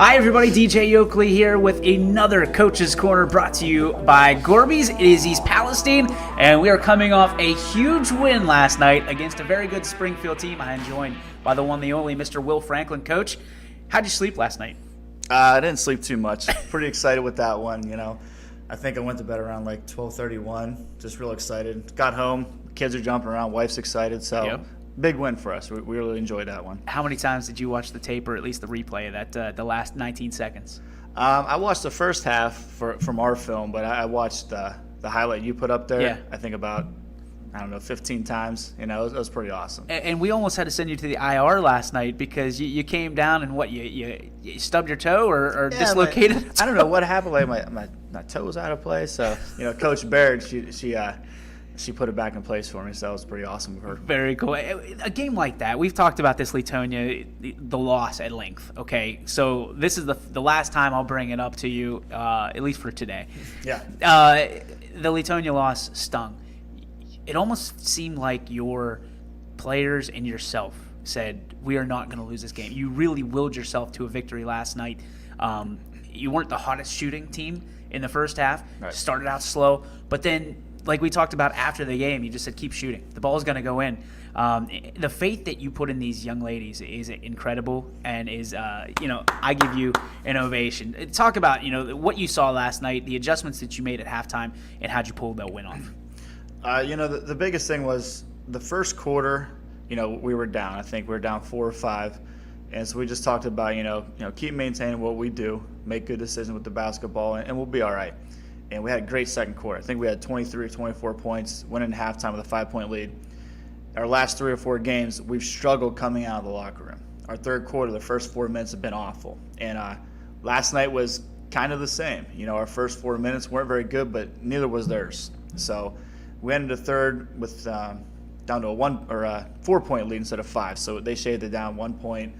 Hi everybody, DJ Yoakley here with another Coach's Corner brought to you by Gorby's. It is East Palestine, and we are coming off a huge win last night against a very good Springfield team. I am joined by the one, the only Mr. Will Franklin. Coach, how'd you sleep last night? I didn't sleep too much. Pretty excited with that one, I think I went to bed around like 12:31, just real excited. Got home, kids are jumping around, wife's excited, so Yep. Big win for us. We really enjoyed that one. How many times did you watch the tape, or at least the replay of that, the last 19 seconds? I watched the first half from our film, but I watched the highlight you put up there, Yeah. I think about, 15 times. It was pretty awesome. And we almost had to send you to the IR last night because you came down and what, you stubbed your toe or Yeah, dislocated? I don't know what happened. Like my toe was out of place. So, Coach Baird, she put it back in place for me, so that was pretty awesome of her. Very cool. A game like that, we've talked about this, Latonia, the loss at length, okay? So this is the last time I'll bring it up to you, at least for today. Yeah. The Latonia loss stung. It almost seemed like your players and yourself said, we are not going to lose this game. You really willed yourself to a victory last night. You weren't the hottest shooting team in the first half. Right. Started out slow, but then like we talked about after the game, you just said, keep shooting. The ball's going to go in. The faith that you put in these young ladies is incredible and is, I give you an ovation. Talk about, what you saw last night, the adjustments that you made at halftime, and how'd you pull that win off? The biggest thing was the first quarter, we were down. I think we were down 4 or 5. And so we just talked about, keep maintaining what we do, make good decisions with the basketball, and we'll be all right. And we had a great second quarter. I think we had 23 or 24 points, went into halftime with a 5-point lead. Our last 3 or 4 games, we've struggled coming out of the locker room. Our third quarter, the first 4 minutes have been awful. And last night was kind of the same. Our first 4 minutes weren't very good, but neither was theirs. So we ended the third with down to a 4-point lead instead of 5. So they shaved it down 1 point.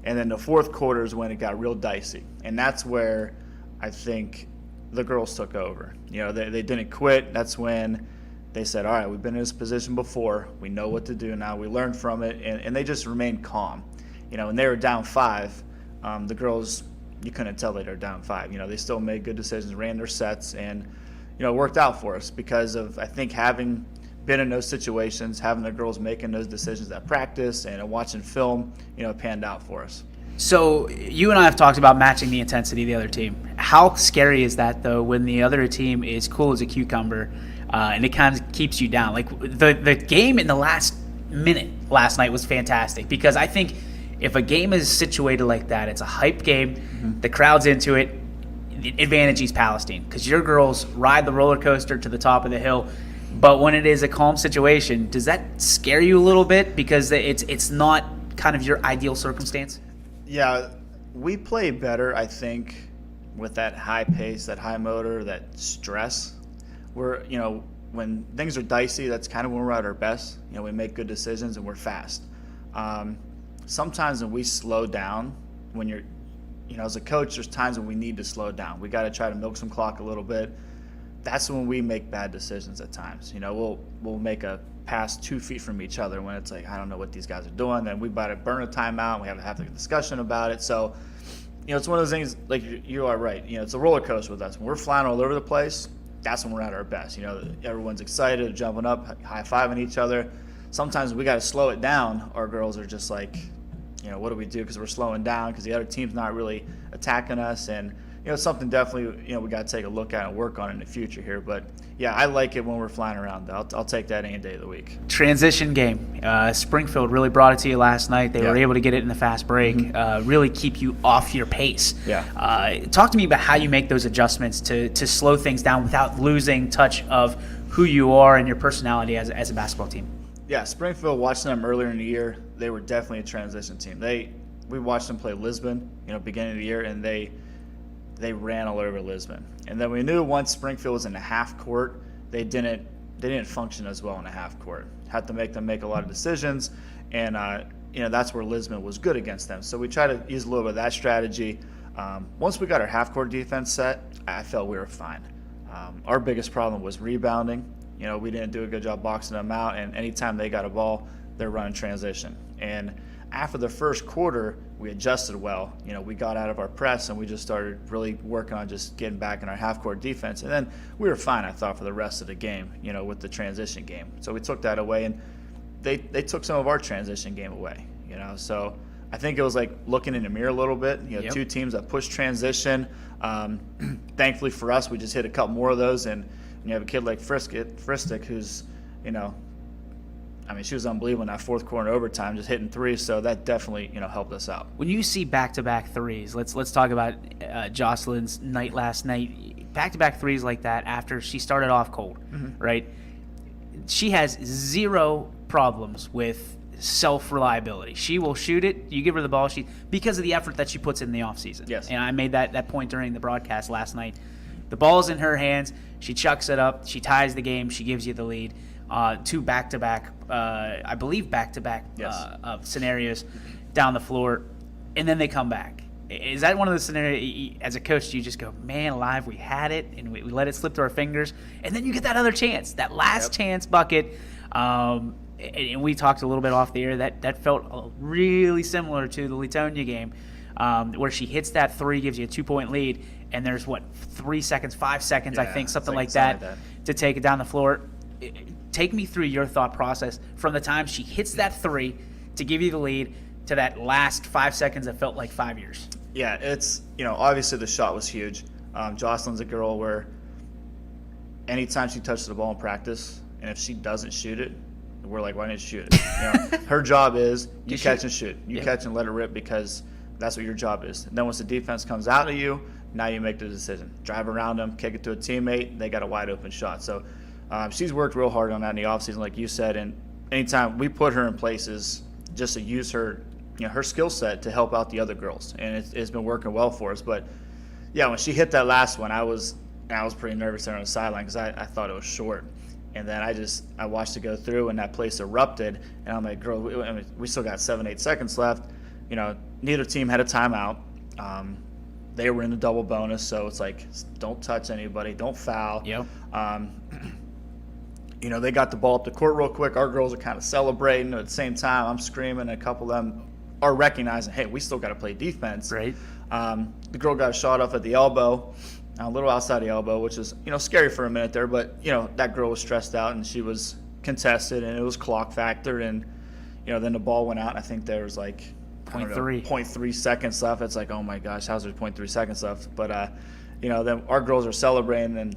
And then the fourth quarter is when it got real dicey. And that's where I think the girls took over. They didn't quit. That's when they said, all right, we've been in this position before. We know what to do now. We learned from it. And they just remained calm. When they were down 5, the girls, you couldn't tell they were down 5. They still made good decisions, ran their sets, and, it worked out for us because of, I think, having been in those situations, having the girls making those decisions at practice and watching film, it panned out for us. So you and I have talked about matching the intensity of the other team. How scary is that, though, when the other team is cool as a cucumber and it kind of keeps you down? Like the game in the last minute last night was fantastic because I think if a game is situated like that, it's a hype game, the crowd's into it, the advantage East Palestine because your girls ride the roller coaster to the top of the hill. But when it is a calm situation, does that scare you a little bit because it's not kind of your ideal circumstance? Yeah, we play better, I think, with that high pace, that high motor, that stress. When things are dicey, that's kind of when we're at our best. We make good decisions and we're fast. Sometimes when we slow down, when you're, as a coach, there's times when we need to slow down. We got to try to milk some clock a little bit. That's when we make bad decisions at times. We'll make a pass 2 feet from each other when it's like, I don't know what these guys are doing. Then we about to burn a timeout. We have to have a discussion about it. So, it's one of those things, like you are right. It's a roller coaster with us. When we're flying all over the place, that's when we're at our best. Everyone's excited, jumping up, high-fiving each other. Sometimes we got to slow it down. Our girls are just like, what do we do because we're slowing down because the other team's not really attacking us. And, something definitely, we got to take a look at and work on in the future here. But, yeah, I like it when we're flying around. I'll take that any day of the week. Transition game. Springfield really brought it to you last night. They were able to get it in the fast break, really keep you off your pace. Yeah. Talk to me about how you make those adjustments to slow things down without losing touch of who you are and your personality as a basketball team. Yeah, Springfield, watching them earlier in the year, they were definitely a transition team. We watched them play Lisbon, beginning of the year, and they ran all over Lisbon. And then we knew once Springfield was in the half court, they didn't function as well in the half court. Had to make them make a lot of decisions, and that's where Lisbon was good against them. So we tried to use a little bit of that strategy. Once we got our half court defense set, I felt we were fine. Our biggest problem was rebounding. We didn't do a good job boxing them out, and anytime they got a ball, they're running transition. And after the first quarter, we adjusted well. We got out of our press and we just started really working on just getting back in our half-court defense. And then we were fine, I thought, for the rest of the game, with the transition game. So we took that away, and they took some of our transition game away, So I think it was like looking in the mirror a little bit. Yep. Two teams that push transition. Thankfully for us, we just hit a couple more of those, and you have a kid like Fristic who's, she was unbelievable in that fourth quarter overtime, just hitting threes. So that definitely, helped us out. When you see back-to-back threes, let's talk about Jocelyn's night last night. Back-to-back threes like that after she started off cold, right? She has zero problems with self-reliability. She will shoot it. You give her the ball, because of the effort that she puts in the offseason. Yes. And I made that point during the broadcast last night. The ball's in her hands. She chucks it up. She ties the game. She gives you the lead. Two back-to-back, I believe back-to-back scenarios down the floor, and then they come back. Is that one of those scenarios, as a coach, you just go, man alive, we had it, and we let it slip through our fingers, and then you get that other chance, that last chance bucket. And we talked a little bit off the air, that felt really similar to the Latonia game, where she hits that three, gives you a 2-point lead, and there's, 3 seconds, 5 seconds, I think, something like that, to take it down the floor. Take me through your thought process from the time she hits that three to give you the lead to that last 5 seconds that felt like 5 years. Yeah, it's, obviously the shot was huge. Jocelyn's a girl where anytime she touches the ball in practice, and if she doesn't shoot it, we're like, why didn't you shoot it? Her job is you catch and shoot. You catch and let it rip, because that's what your job is. And then once the defense comes out of you, now you make the decision. Drive around them, kick it to a teammate, they got a wide open shot. So she's worked real hard on that in the offseason, like you said, and anytime we put her in places just to use her, her skill set to help out the other girls, and it's been working well for us. But yeah, when she hit that last one, I was pretty nervous there on the sideline because I thought it was short, and then I watched it go through, and that place erupted, and I'm like, girl, we still got 7-8 seconds left. Neither team had a timeout. They were in the double bonus, so it's like, don't touch anybody, don't foul. Yep. They got the ball up the court real quick. Our girls are kind of celebrating. At the same time, I'm screaming. A couple of them are recognizing, hey, we still got to play defense. Right. The girl got a shot off at the elbow, a little outside the elbow, which is, scary for a minute there. But, that girl was stressed out, and she was contested, and it was clock factor. And, then the ball went out, and I think there was like 0.3 seconds left. It's like, oh, my gosh, how's there 0.3 seconds left? But, then our girls are celebrating, and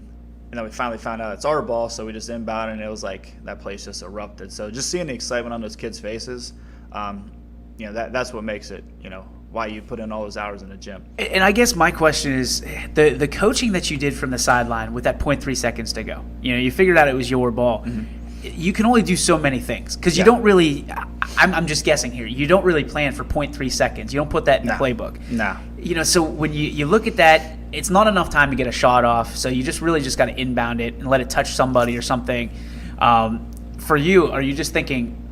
then we finally found out it's our ball, so we just inbounded, and it was like that place just erupted. So just seeing the excitement on those kids' faces, that's what makes it, why you put in all those hours in the gym. And I guess my question is the coaching that you did from the sideline with that 0.3 seconds to go. You figured out it was your ball. Mm-hmm. You can only do so many things because you don't really – I'm just guessing here. You don't really plan for 0.3 seconds. You don't put that in the playbook. No. So when you look at that, it's not enough time to get a shot off, so you just got to inbound it and let it touch somebody or something. For you, are you just thinking –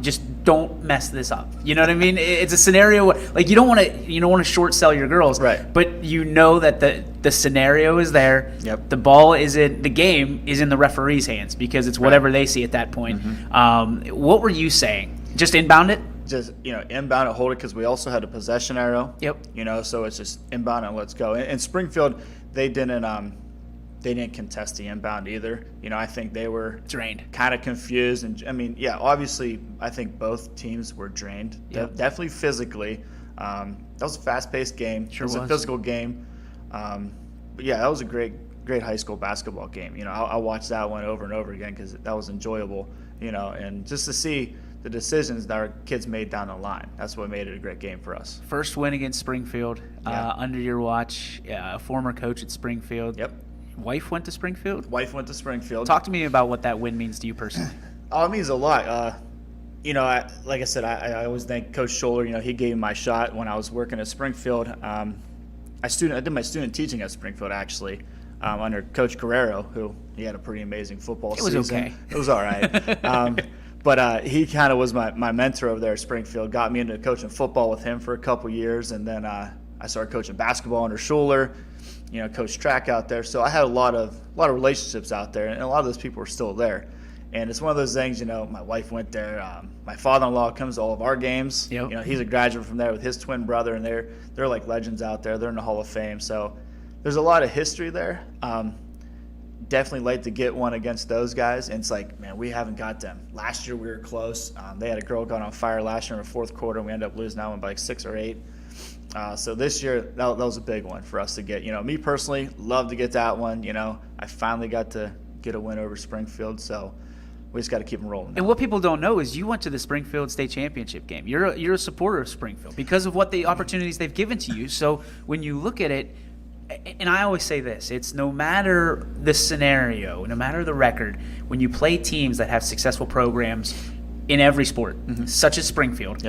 just don't mess this up. You know what I mean? It's a scenario like you don't want to short sell your girls, right? But that the scenario is there. Yep. The ball the game is in the referee's hands because it's whatever they see at that point. Mm-hmm. What were you saying? Just inbound it. Just inbound it, hold it, because we also had a possession arrow. Yep. So it's just inbound and let's go. In Springfield, they didn't contest the inbound either. I think they were drained, kind of confused. And obviously, I think both teams were drained. Yep. Definitely physically. That was a fast-paced game. Sure it was a physical game. But yeah, that was a great high school basketball game. I watched that one over and over again because that was enjoyable. And just to see the decisions that our kids made down the line, that's what made it a great game for us. First win against Springfield under your watch. A former coach at Springfield. Yep. Wife went to Springfield? Wife went to Springfield. Talk to me about what that win means to you personally. Oh, it means a lot. Like I said, I always thank Coach Scholler. He gave me my shot when I was working at Springfield. I did my student teaching at Springfield, actually, under Coach Guerrero, who he had a pretty amazing football season. It was okay. It was all right. But he kind of was my mentor over there at Springfield, got me into coaching football with him for a couple years, and then I started coaching basketball under Scholler. Coach track out there. So I had a lot of relationships out there, and a lot of those people were still there. And it's one of those things, my wife went there. My father-in-law comes to all of our games. Yep. He's a graduate from there with his twin brother, and they're like legends out there. They're in the Hall of Fame. So there's a lot of history there. Definitely late to get one against those guys. And it's like, man, we haven't got them. Last year we were close. They had a girl going on fire last year in the fourth quarter, and we ended up losing that one by like 6 or 8. So this year, that was a big one for us to get. Me personally, love to get that one. I finally got to get a win over Springfield, so we just got to keep them rolling. And what people don't know is you went to the Springfield State Championship game. You're a supporter of Springfield because of what the opportunities they've given to you. So when you look at it, and I always say this, it's no matter the scenario, no matter the record, when you play teams that have successful programs in every sport, such as Springfield,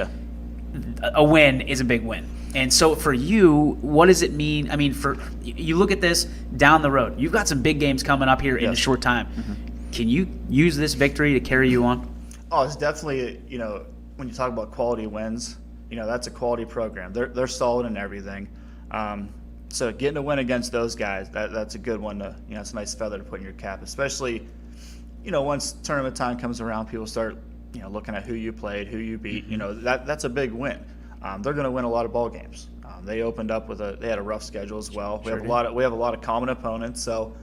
a win is a big win. And so for you, what does it mean? I mean, for you look at this down the road. You've got some big games coming up here in a short time. Can you use this victory to carry you on? Oh, it's definitely, when you talk about quality wins, that's a quality program. They're solid in everything. So getting a win against those guys, that's a good one to, it's a nice feather to put in your cap, especially, once tournament time comes around, people start, looking at who you played, who you beat, that's a big win. They're going to win a lot of ball games. They opened up they had a rough schedule as well. We have a lot of common opponents. So,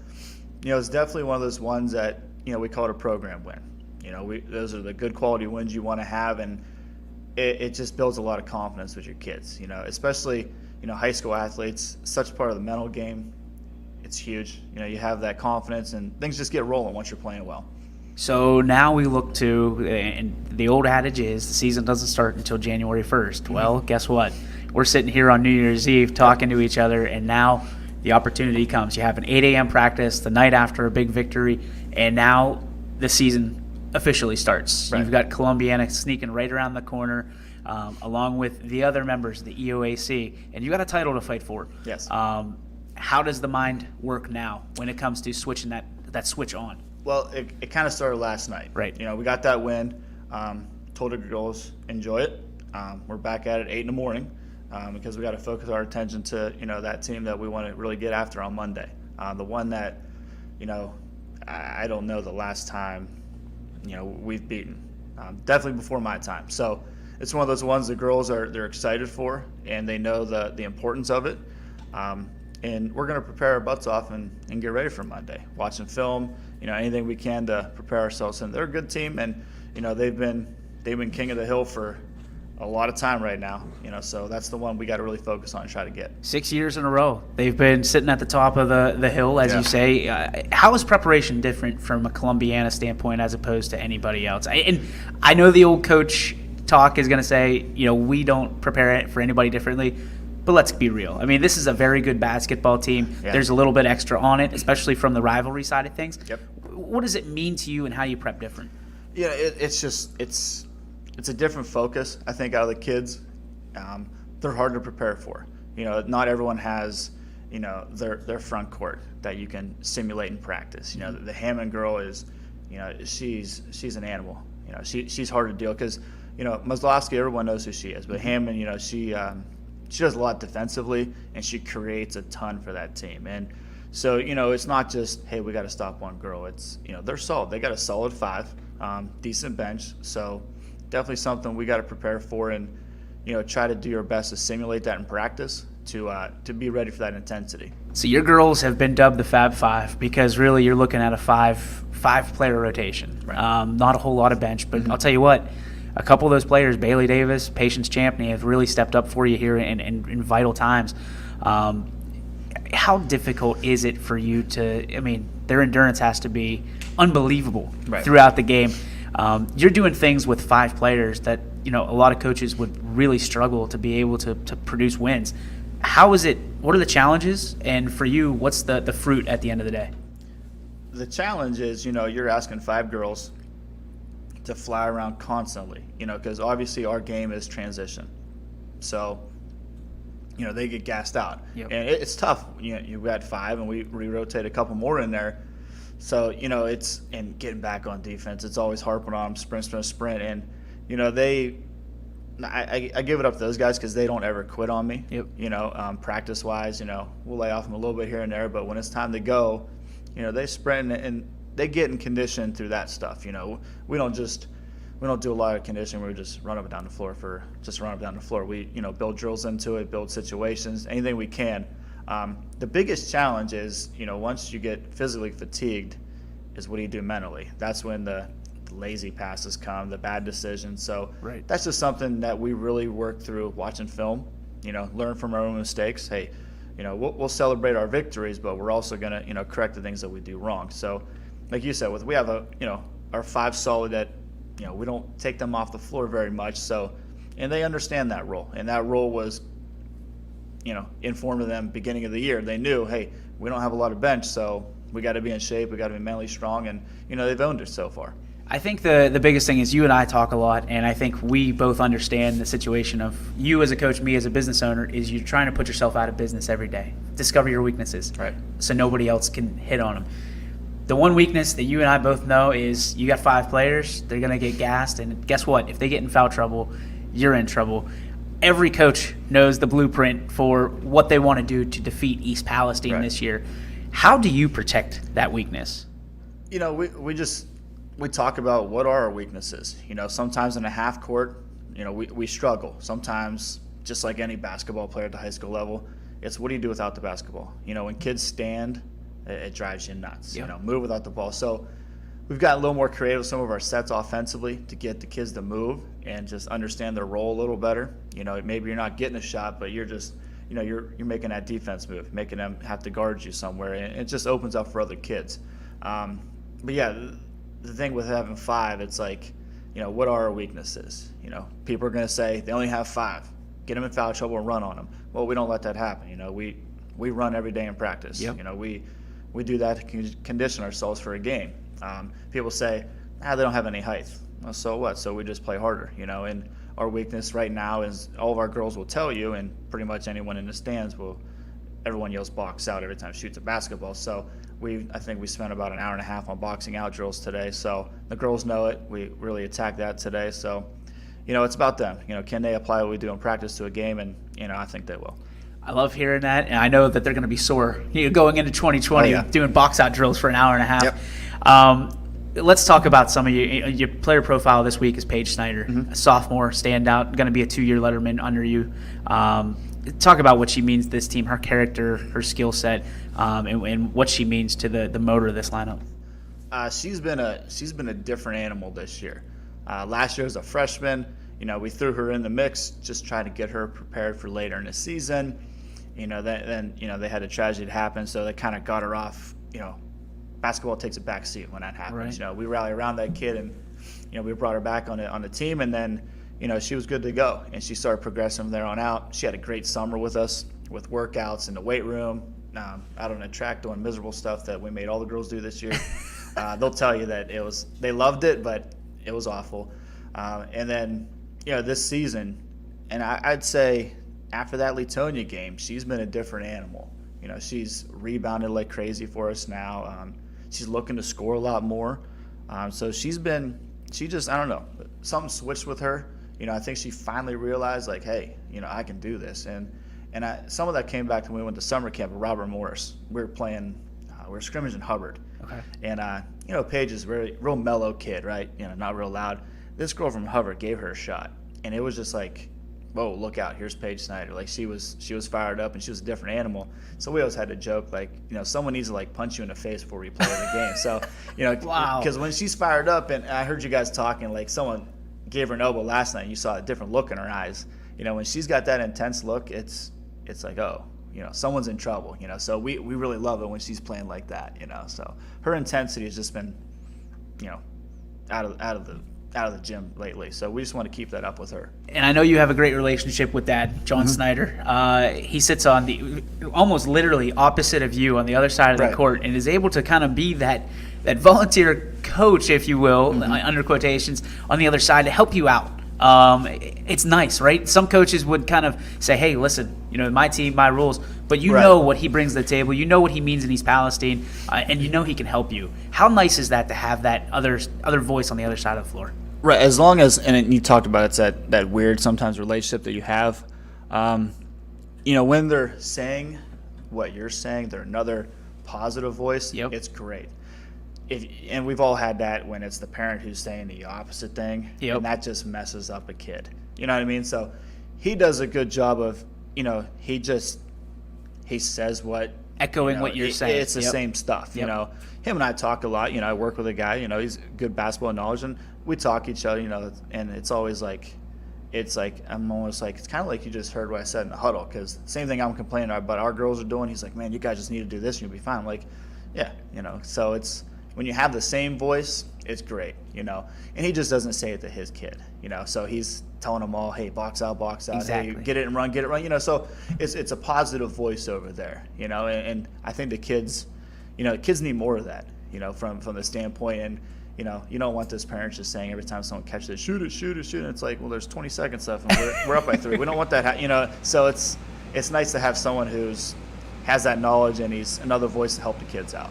it's definitely one of those ones that, we call it a program win. Those are the good quality wins you want to have, and it just builds a lot of confidence with your kids, especially, high school athletes, such part of the mental game. It's huge. You have that confidence, and things just get rolling once you're playing well. So now we look to, and the old adage is the season doesn't start until January 1st. Well, guess what? We're sitting here on New Year's Eve talking to each other, and now the opportunity comes. You have an 8 a.m. practice the night after a big victory, and now the season officially starts. Right. You've got Columbiana sneaking right around the corner, along with the other members of the EOAC, and you got a title to fight for. Yes. How does the mind work now when it comes to switching that switch on? Well, it kind of started last night. Right. We got that win. Told the girls, enjoy it. We're back at it 8 in the morning because we got to focus our attention to, that team that we want to really get after on Monday. The one that, I don't know the last time, we've beaten. Definitely before my time. So it's one of those ones the girls they're excited for, and they know the importance of it. And we're going to prepare our butts off and get ready for Monday. Watching film, anything we can to prepare ourselves. And they're a good team, and they've been king of the hill for a lot of time right now. So that's the one we got to really focus on and try to get. 6 years in a row, they've been sitting at the top of the hill, as you say. How is preparation different from a Columbiana standpoint as opposed to anybody else? And I know the old coach talk is going to say, we don't prepare it for anybody differently. But let's be real. I mean, this is a very good basketball team. Yeah. There's a little bit extra on it, especially from the rivalry side of things. Yep. What does it mean to you, and how do you prep different? Yeah, it's a different focus, I think, out of the kids. They're hard to prepare for. Not everyone has, their front court that you can simulate in practice. The Hammond girl is, she's an animal. She's hard to deal because, Maslowski, everyone knows who she is, but Hammond, she does a lot defensively, and she creates a ton for that team. And so, it's not just, hey, we got to stop one girl. It's, they're solid. They got a solid 5, decent bench. So definitely something we got to prepare for and, try to do your best to simulate that in practice to be ready for that intensity. So your girls have been dubbed the Fab Five because really you're looking at a five-player rotation. Right. Not a whole lot of bench, but I'll tell you what, a couple of those players, Bailey Davis, Patience Champney, have really stepped up for you here in vital times. How difficult is it for you their endurance has to be unbelievable throughout the game. You're doing things with 5 players that, a lot of coaches would really struggle to be able to produce wins. How is it? What are the challenges? And for you, what's the fruit at the end of the day? The challenge is, you're asking 5 girls to fly around constantly, because obviously our game is transition. So, they get gassed out. Yep. And it's tough. You got 5, and we rotate a couple more in there. So, it's – and getting back on defense, it's always harping on them, sprint. And, I give it up to those guys because they don't ever quit on me. Yep. Practice-wise, we'll lay off them a little bit here and there. But when it's time to go, they sprint and they get in condition through that stuff. You know, we don't do a lot of conditioning where we just run up and down the floor. We, you know, build drills into it, build situations, anything we can. The biggest challenge is, you know, once you get physically fatigued, is what do you do mentally? That's when the lazy passes come, the bad decisions. So that's just something that we really work through watching film, you know, learn from our own mistakes. Hey, you know, we'll celebrate our victories, but we're also going to, you know, correct the things that we do wrong. So like you said, we have our 5 solid that, you know, we don't take them off the floor very much. So, and they understand that role. And that role was, you know, informed to them beginning of the year. They knew, hey, we don't have a lot of bench, so we got to be in shape. We got to be mentally strong. And, you know, they've owned it so far. I think the biggest thing is you and I talk a lot, and I think we both understand the situation of you as a coach, me as a business owner, is you're trying to put yourself out of business every day. Discover your weaknesses, right? So nobody else can hit on them. The one weakness that you and I both know is you got 5 players, they're going to get gassed, and guess what? If they get in foul trouble, you're in trouble. Every coach knows the blueprint for what they want to do to defeat East Palestine this year. How do you protect that weakness? You know, we talk about what are our weaknesses. You know, sometimes in a half court, you know, we struggle. Sometimes, just like any basketball player at the high school level, it's what do you do without the basketball? You know, when kids stand, it drives you nuts. Yep. You know, move without the ball. So we've got a little more creative with some of our sets offensively to get the kids to move and just understand their role a little better. You know, maybe you're not getting a shot, but you're just, you know, you're making that defense move, making them have to guard you somewhere, and it just opens up for other kids. But yeah, the thing with having 5, it's like, you know, what are our weaknesses? You know, people are going to say they only have 5. Get them in foul trouble and run on them. Well, we don't let that happen. You know, we run every day in practice. Yep. You know, we do that to condition ourselves for a game. People say, they don't have any height. Well, so what? So we just play harder, you know. And our weakness right now is all of our girls will tell you, and pretty much anyone in the stands everyone yells box out every time shoots a basketball. So I think we spent about an hour and a half on boxing out drills today. So the girls know it. We really attacked that today. So, you know, it's about them. You know, can they apply what we do in practice to a game? And, you know, I think they will. I love hearing that, and I know that they're going to be sore going into 2020, doing box-out drills for an hour and a half. Yep. Let's talk about some of your player profile this week is Paige Snyder, a sophomore standout, going to be a 2-year letterman under you. Talk about what she means to this team, her character, her skill set, and what she means to the motor of this lineup. She's been a different animal this year. Last year as a freshman, you know, we threw her in the mix, just trying to get her prepared for later in the season. You know, then you know they had a tragedy happen, so they kind of got her off. You know, basketball takes a back seat when that happens. Right. You know, we rally around that kid, and you know we brought her back on the team, and then you know she was good to go, and she started progressing from there on out. She had a great summer with us, with workouts in the weight room, out on the track doing miserable stuff that we made all the girls do this year. They'll tell you that they loved it, but it was awful. And then you know this season, and I'd say after that Letonia game, she's been a different animal. You know, she's rebounded like crazy for us now. She's looking to score a lot more. So I don't know, something switched with her. You know, I think she finally realized, like, hey, you know, I can do this. And some of that came back when we went to summer camp with Robert Morris. We were scrimmaging Hubbard. Okay. And, you know, Paige is a real mellow kid, right? You know, not real loud. This girl from Hubbard gave her a shot. And it was just like, whoa, look out, here's Paige Snyder. Like, she was fired up, and she was a different animal. So we always had to joke, like, you know, someone needs to, like, punch you in the face before we play the game. So, you know, because when she's fired up, and I heard you guys talking, like, someone gave her an elbow last night, and you saw a different look in her eyes. You know, when she's got that intense look, it's like, oh, you know, someone's in trouble, you know. So we really love it when she's playing like that, you know. So her intensity has just been, you know, out of the gym lately. So we just want to keep that up with her. And I know you have a great relationship with Dad, John Schneider. He sits on the almost literally opposite of you on the other side of the court, and is able to kind of be that volunteer coach, if you will, under quotations, on the other side to help you out. It's nice, right? Some coaches would kind of say, hey, listen, you know, my team, my rules, but you know what he brings to the table, you know what he means in East Palestine, and you know he can help you. How nice is that to have that other voice on the other side of the floor? Right, as long as, and you talked about it's that weird sometimes relationship that you have. You know, when they're saying what you're saying, they're another positive voice, it's great. and we've all had that when it's the parent who's saying the opposite thing, Yep. and that just messes up a kid. You know what I mean? So he does a good job of, he says what Echoing what you're saying. It's the Yep. same stuff. Yep. Him and I talk a lot. I work with a guy. He's good basketball knowledge, and we talk each other. And it's always like, I'm almost like, it's kind of like you just heard what I said in the huddle, because same thing I'm complaining about our girls are doing. He's like, man, you guys just need to do this and you'll be fine. I'm like, yeah, So it's when you have the same voice, it's great, And he just doesn't say it to his kid, So he's telling them all, hey, box out, Exactly. hey, get it and run, So it's a positive voice over there, And I think the kids, kids need more of that, from the standpoint. And you don't want those parents just saying every time someone catches it, shoot it. And it's like, well, there's 20 seconds left, and we're up by 3. We don't want that, So it's nice to have someone has that knowledge, and he's another voice to help the kids out.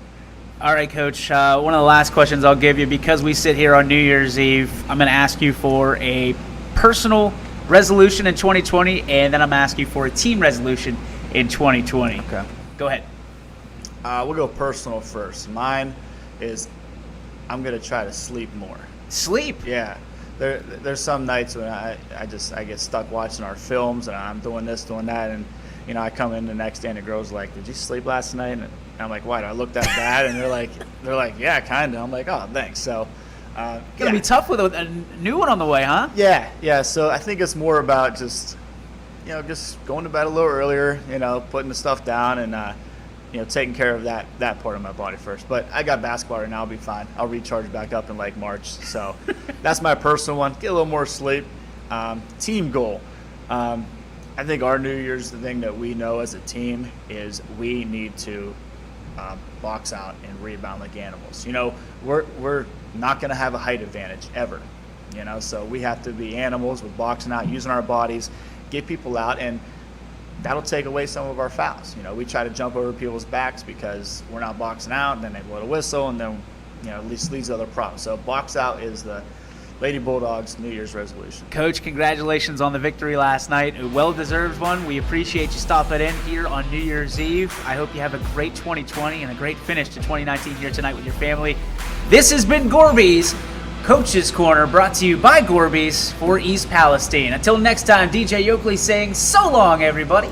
All right, Coach. One of the last questions I'll give you, because we sit here on New Year's Eve, I'm going to ask you for a personal resolution in 2020, and then I'm going to ask you for a team resolution in 2020. Okay. Go ahead. We'll go personal first. Mine is I'm going to try to sleep more. Sleep? Yeah. There's some nights when I get stuck watching our films, and I'm doing this, doing that, and I come in the next day and the girl's like, did you sleep last night? And I'm like, why, do I look that bad? And they're like, yeah, kind of. I'm like, oh, thanks. So It's going to be tough with a new one on the way, huh? Yeah. So I think it's more about just going to bed a little earlier, putting the stuff down, and taking care of that part of my body first. But I got basketball right now. I'll be fine. I'll recharge back up in like March. So that's my personal one. Get a little more sleep. Team goal. I think our New Year's, the thing that we know as a team is we need to box out and rebound like animals. We're not going to have a height advantage ever. So we have to be animals with boxing out, using our bodies, get people out, and that'll take away some of our fouls. We try to jump over people's backs because we're not boxing out, and then they blow a whistle, and then at least leads to other problems. So box out is the Lady Bulldogs New Year's resolution. Coach, congratulations on the victory last night. A well-deserved one. We appreciate you stopping in here on New Year's Eve. I hope you have a great 2020 and a great finish to 2019 here tonight with your family. This has been Gorby's Coach's Corner, brought to you by Gorby's for East Palestine. Until next time, DJ Yoakley saying so long, everybody.